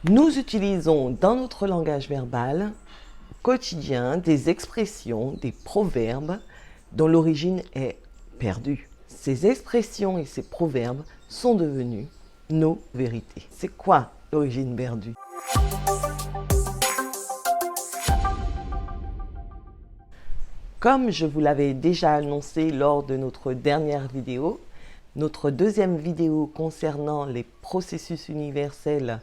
Nous utilisons dans notre langage verbal quotidien des expressions, des proverbes dont l'origine est perdue. Ces expressions et ces proverbes sont devenus nos vérités. C'est quoi l'origine perdue? Comme je vous l'avais déjà annoncé lors de notre dernière vidéo, notre deuxième vidéo concernant les processus universels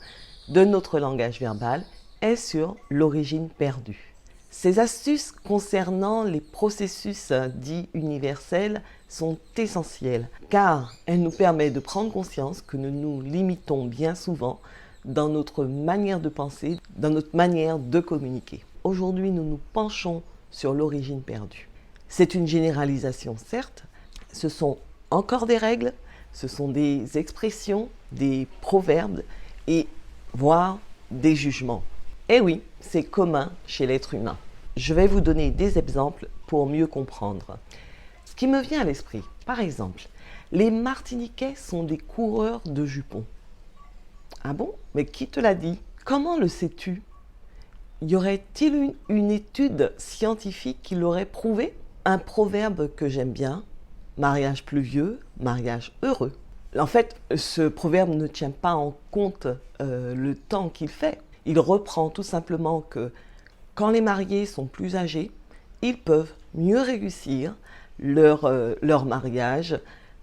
de notre langage verbal est sur l'origine perdue. Ces astuces concernant les processus dits universels sont essentielles car elles nous permettent de prendre conscience que nous nous limitons bien souvent dans notre manière de penser, dans notre manière de communiquer. Aujourd'hui, nous nous penchons sur l'origine perdue. C'est une généralisation, certes, ce sont encore des règles, ce sont des expressions, des proverbes et voire des jugements. Et oui, c'est commun chez l'être humain. Je vais vous donner des exemples pour mieux comprendre. Ce qui me vient à l'esprit, par exemple, les Martiniquais sont des coureurs de jupons. Ah bon? Mais qui te l'a dit? Comment le sais-tu? Y aurait-il une étude scientifique qui l'aurait prouvé? Un proverbe que j'aime bien, mariage pluvieux, mariage heureux. En fait, ce proverbe ne tient pas en compte le temps qu'il fait. Il reprend tout simplement que quand les mariés sont plus âgés, ils peuvent mieux réussir leur mariage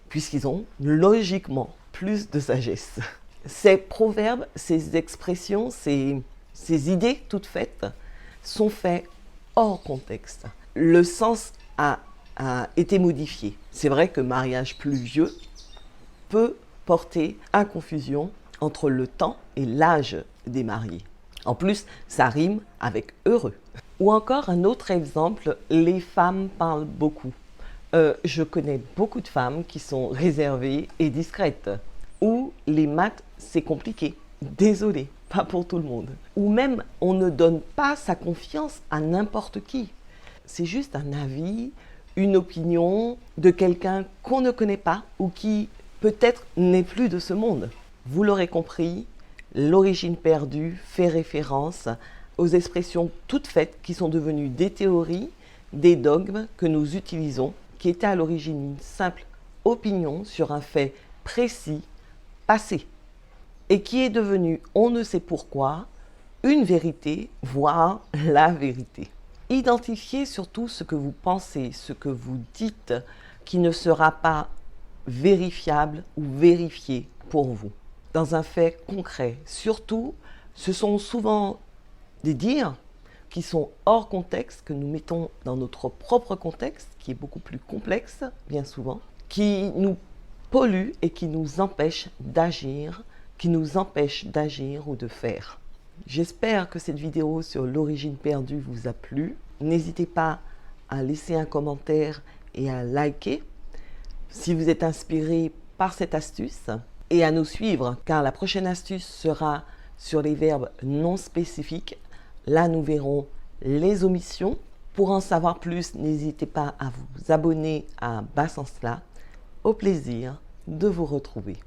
puisqu'ils ont logiquement plus de sagesse. Ces proverbes, ces expressions, ces idées toutes faites sont faites hors contexte. Le sens a été modifié. C'est vrai que mariage pluvieux peut porter à confusion entre le temps et l'âge des mariés. En plus, ça rime avec heureux. Ou encore un autre exemple, les femmes parlent beaucoup. Je connais beaucoup de femmes qui sont réservées et discrètes. Ou les maths, c'est compliqué. Désolé, pas pour tout le monde. Ou même, on ne donne pas sa confiance à n'importe qui. C'est juste un avis, une opinion de quelqu'un qu'on ne connaît pas ou qui peut-être n'est plus de ce monde. Vous l'aurez compris, l'origine perdue fait référence aux expressions toutes faites qui sont devenues des théories, des dogmes que nous utilisons, qui étaient à l'origine une simple opinion sur un fait précis, passé, et qui est devenu, on ne sait pourquoi, une vérité, voire la vérité. Identifiez surtout ce que vous pensez, ce que vous dites, qui ne sera pas vérifiable ou vérifié pour vous. Dans un fait concret, surtout, ce sont souvent des dires qui sont hors contexte, que nous mettons dans notre propre contexte, qui est beaucoup plus complexe, bien souvent, qui nous polluent et qui nous empêchent d'agir, ou de faire. J'espère que cette vidéo sur l'origine perdue vous a plu. N'hésitez pas à laisser un commentaire et à liker si vous êtes inspiré par cette astuce et à nous suivre car la prochaine astuce sera sur les verbes non spécifiques. Là, nous verrons les omissions. Pour en savoir plus, n'hésitez pas à vous abonner à Bas Sans Cela. Au plaisir de vous retrouver.